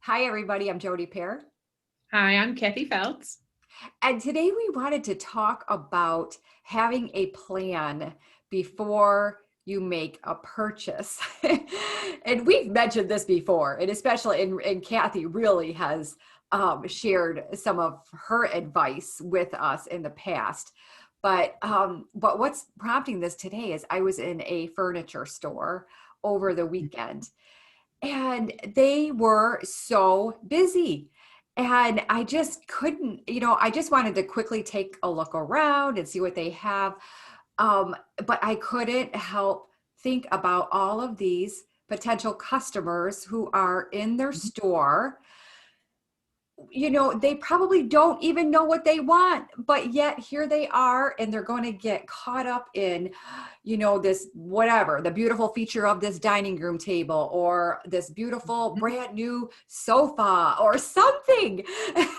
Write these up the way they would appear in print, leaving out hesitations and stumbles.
Hi, everybody. I'm Jody Pear. Hi, I'm Cathy Feltz. And today we wanted to talk about having a plan before you make a purchase. And we've mentioned this before, and especially, and Cathy really has shared some of her advice with us in the past. But what's prompting this today is I was in a furniture store over the weekend and they were so busy. And I just couldn't, I just wanted to quickly take a look around and see what they have. But I couldn't help think about all of these potential customers who are in their store. They probably don't even know what they want, but yet here they are, and they're going to get caught up in, this whatever, the beautiful feature of this dining room table or this beautiful brand new sofa or something.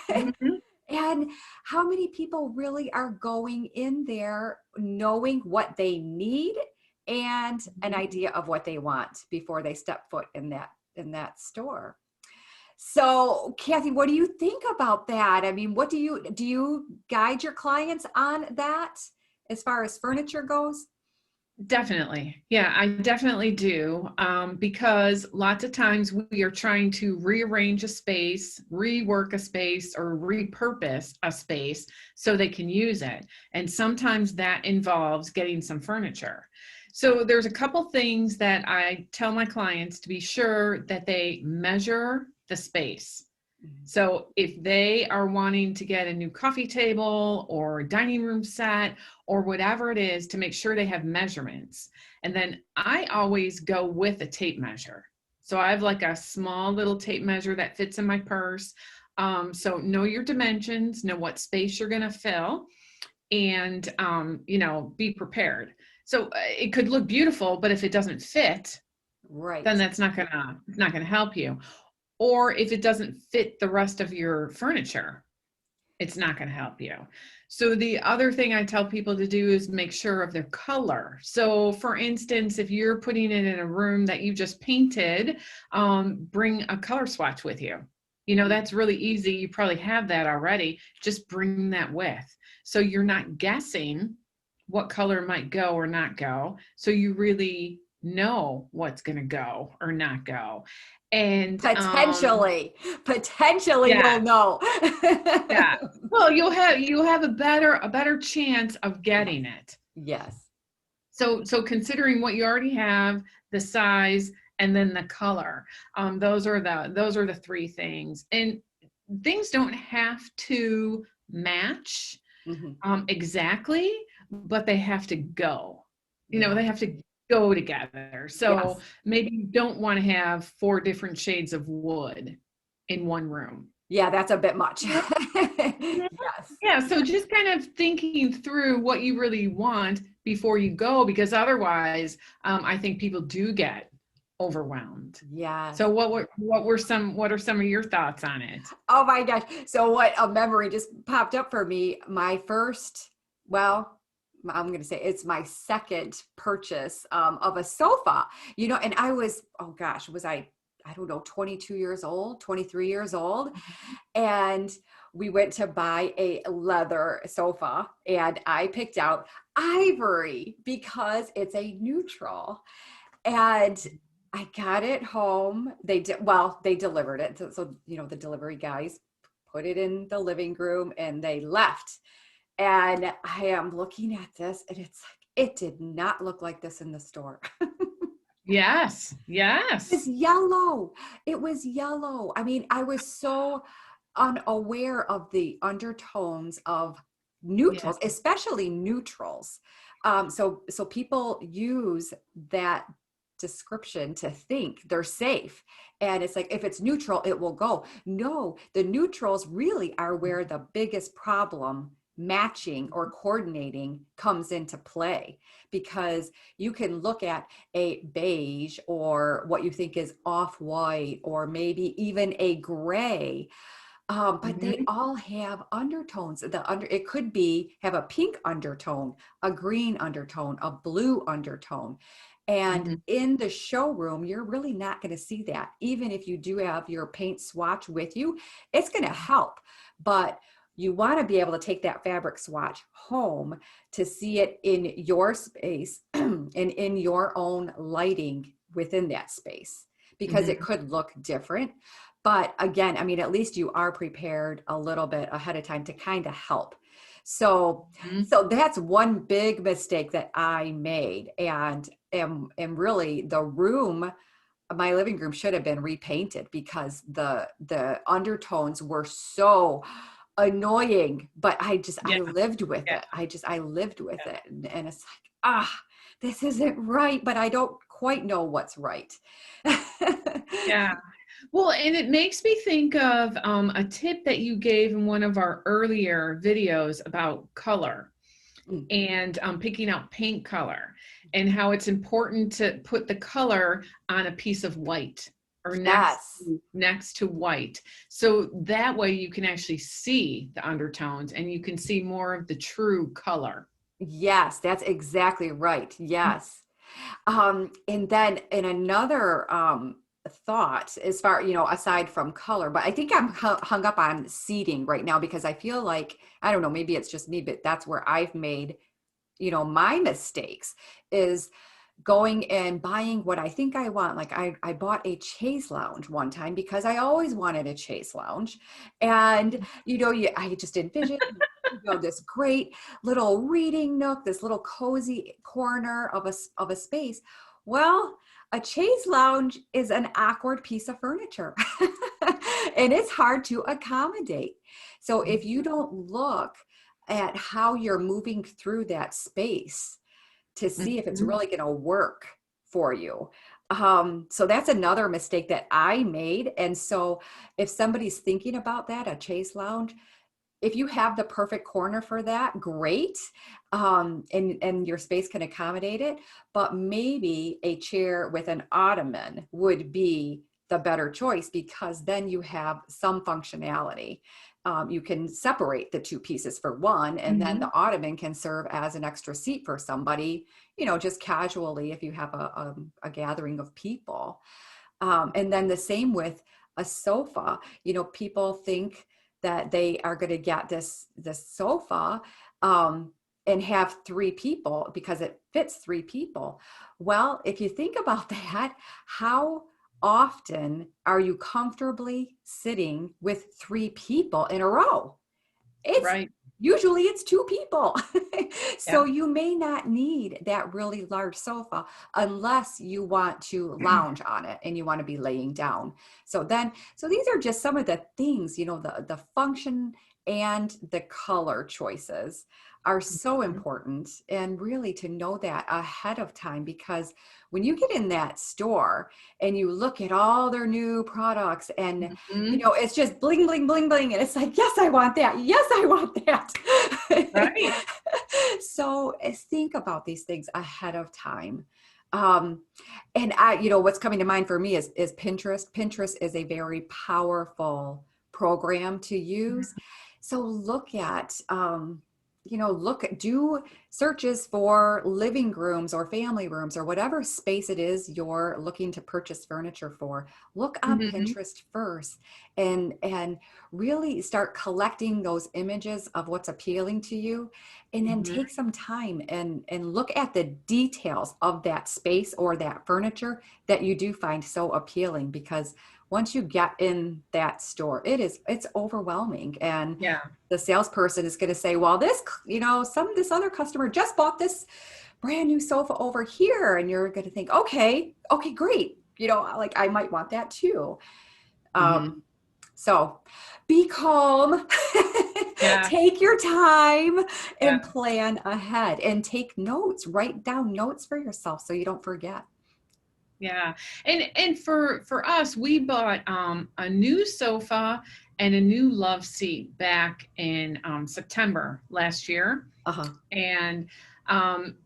Mhm. And how many people really are going in there knowing what they need and an idea of what they want before they step foot in that store? So, Cathy, what do you think about that? I mean, what do you guide your clients on that as far as furniture goes? Definitely. Yeah, I definitely do. Because lots of times we are trying to rearrange a space, rework a space, or repurpose a space so they can use it. And sometimes that involves getting some furniture. So there's a couple things that I tell my clients to be sure that they measure the space. So if they are wanting to get a new coffee table or dining room set or whatever it is, to make sure they have measurements. And then I always go with a tape measure. So I have like a small little tape measure that fits in my purse. So know your dimensions, know what space you're going to fill, and be prepared. So it could look beautiful, but if it doesn't fit, then Right. that's not gonna help you. Or if it doesn't fit the rest of your furniture, it's not going to help you. So the other thing I tell people to do is make sure of their color. So for instance, if you're putting it in a room that you just painted, bring a color swatch with you. That's really easy. You probably have that already. Just bring that with. So you're not guessing what color might go or not go. So you really know what's going to go or not go. And Potentially yeah, you'll know. yeah. Well, you'll have a better chance of Yes. getting it. Yes. So considering what you already have, the size, and then the color, those are the three things. And things don't have to match Mhm. exactly, but they have to go. Yeah. They have to go together. So Yes. maybe you don't want to have four different shades of wood in one room. Yeah, that's a bit much. Mhm. Yes. Yeah, so just kind of thinking through what you really want before you go, because otherwise, I think people do get overwhelmed. Yes. So what are some of your thoughts on it? Oh my gosh. So what a memory just popped up for me. My first, well, I'm going to say it's my second purchase of a sofa, and I was, oh gosh, I don't know, 22 years old, 23 years old. And we went to buy a leather sofa and I picked out ivory because it's a neutral. And I got it home. They delivered it. So, the delivery guys put it in the living room and they left. And I am looking at this and it's like, it did not look like this in the store. Yes, It was yes. yellow. It was yellow. I mean, I was so unaware of the undertones of Yeah. neutrals, especially neutrals. So people use that description to think they're safe. And it's like, if it's neutral, it will go. No, the neutrals really are where the biggest problem matching or coordinating comes into play, because you can look at a beige or what you think is off-white or maybe even a gray, but they Mhm. all have undertones. It could be have a pink undertone, a green undertone, a blue undertone. And Mhm. in the showroom, you're really not going to see that. Even if you do have your paint swatch with you, it's going to help. But you want to be able to take that fabric swatch home to see it in your space and in your own lighting within that space, because it Mhm. could look different. But again, I mean, at least you are prepared a little bit ahead of time to kind of help. So, Mhm. so that's one big mistake that I made. And really the room, my living room should have been repainted because the undertones were so annoying, but I Yeah. lived with Yeah. it. I lived with it. And it's like, this isn't right, but I don't quite know what's right. Yeah. Well, and it makes me think of a tip that you gave in one of our earlier videos about color Mm, and picking out paint color, and how it's important to put the color on a piece of white or yes. next to white. So that way you can actually see the undertones and you can see more of the true color. Yes, that's exactly right. Yes. And then in another thought, as far, aside from color, but I think I'm hung up on seating right now because I feel like, I don't know, maybe it's just me, but that's where I've made, my mistakes is going and buying what I think I want. Like I bought a chaise lounge one time because I always wanted a chaise lounge. And, I just envisioned, this great little reading nook, this little cozy corner of a space. Well, a chaise lounge is an awkward piece of furniture and it's hard to accommodate. So if you don't look at how you're moving through that space to see if it's Mhm. really going to work for you. So that's another mistake that I made. And so if somebody's thinking about that, a chaise lounge, if you have the perfect corner for that, great. And your space can accommodate it, but maybe a chair with an ottoman would be the better choice because then you have some functionality. You can separate the two pieces for one, and then the Mhm. ottoman can serve as an extra seat for somebody, just casually if you have a gathering of people. And then the same with a sofa. People think that they are going to get this sofa and have three people because it fits three people. Well, if you think about that, how often are you comfortably sitting with three people in a row? It's Right. usually it's two people. So Yeah. you may not need that really large sofa unless you want to lounge on it and you want to be laying down. So these are just some of the things, the function and the color choices are so Mhm. important, and really to know that ahead of time, because when you get in that store and you look at all their new products and Mhm. it's just bling, bling, bling, bling. And it's like, yes, I want that. Yes, I want that. Right. So think about these things ahead of time. Um, and what's coming to mind for me is Pinterest. Pinterest is a very powerful program to use. So look at, do searches for living rooms or family rooms or whatever space it is you're looking to purchase furniture for. Look on Mhm. Pinterest first and really start collecting those images of what's appealing to you, and then Mhm. take some time and look at the details of that space or that furniture that you do find so appealing, because once you get in that store, it's overwhelming, and Yeah. the salesperson is going to say, well, this other customer just bought this brand new sofa over here, and you're going to think, okay, great, like I might want that too. Mhm. So be calm, Yeah. take your time, Yeah. and plan ahead, and take notes, write down notes for yourself so you don't forget. Yeah. And for us, we bought a new sofa and a new love seat back in September last year. Uh-huh. And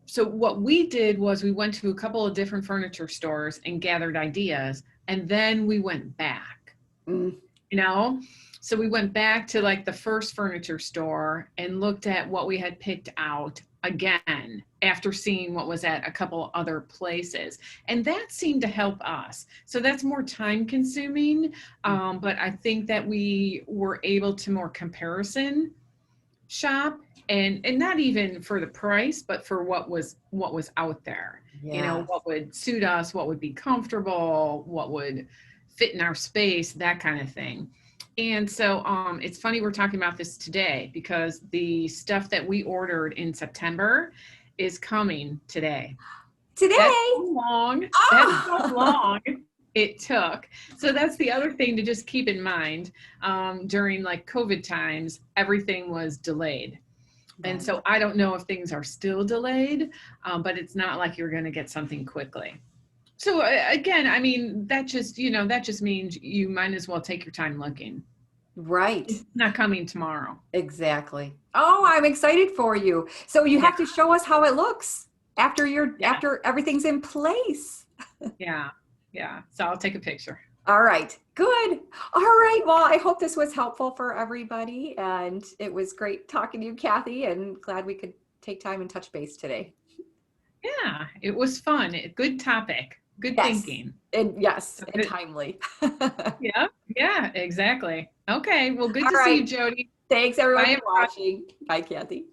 so what we did was we went to a couple of different furniture stores and gathered ideas, and then we went back, Mm, you know? So we went back to like the first furniture store and looked at what we had picked out. again after seeing what was at a couple other places. And that seemed to help us. So that's more time consuming. But I think that we were able to more comparison shop, and not even for the price, but for what was out there. You know, Yes. what would suit us, what would be comfortable, what would fit in our space, that kind of thing. And so it's funny we're talking about this today because the stuff that we ordered in September is coming today. That's Today. how long. That's how Oh. long it took. So that's the other thing to just keep in mind. During like COVID times, everything was delayed. And Right. so I don't know if things are still delayed, but it's not like you're going to get something quickly. So again, I mean, that just, that just means you might as well take your time looking. Right. It's not coming tomorrow. Exactly. Oh, I'm excited for you. So you Yeah, have to show us how it looks after yeah, after everything's in place. yeah, yeah. So I'll take a picture. All right. Good. All right. Well, I hope this was helpful for everybody, and it was great talking to you, Cathy, and glad we could take time and touch base today. Yeah, it was fun. Good topic. Good Yes. thinking. And yes, So and good. timely. All Yeah, yeah, exactly. Okay, well, good to see you, right. Jody. Thanks everyone Bye, for everybody. watching. Bye, Cathy.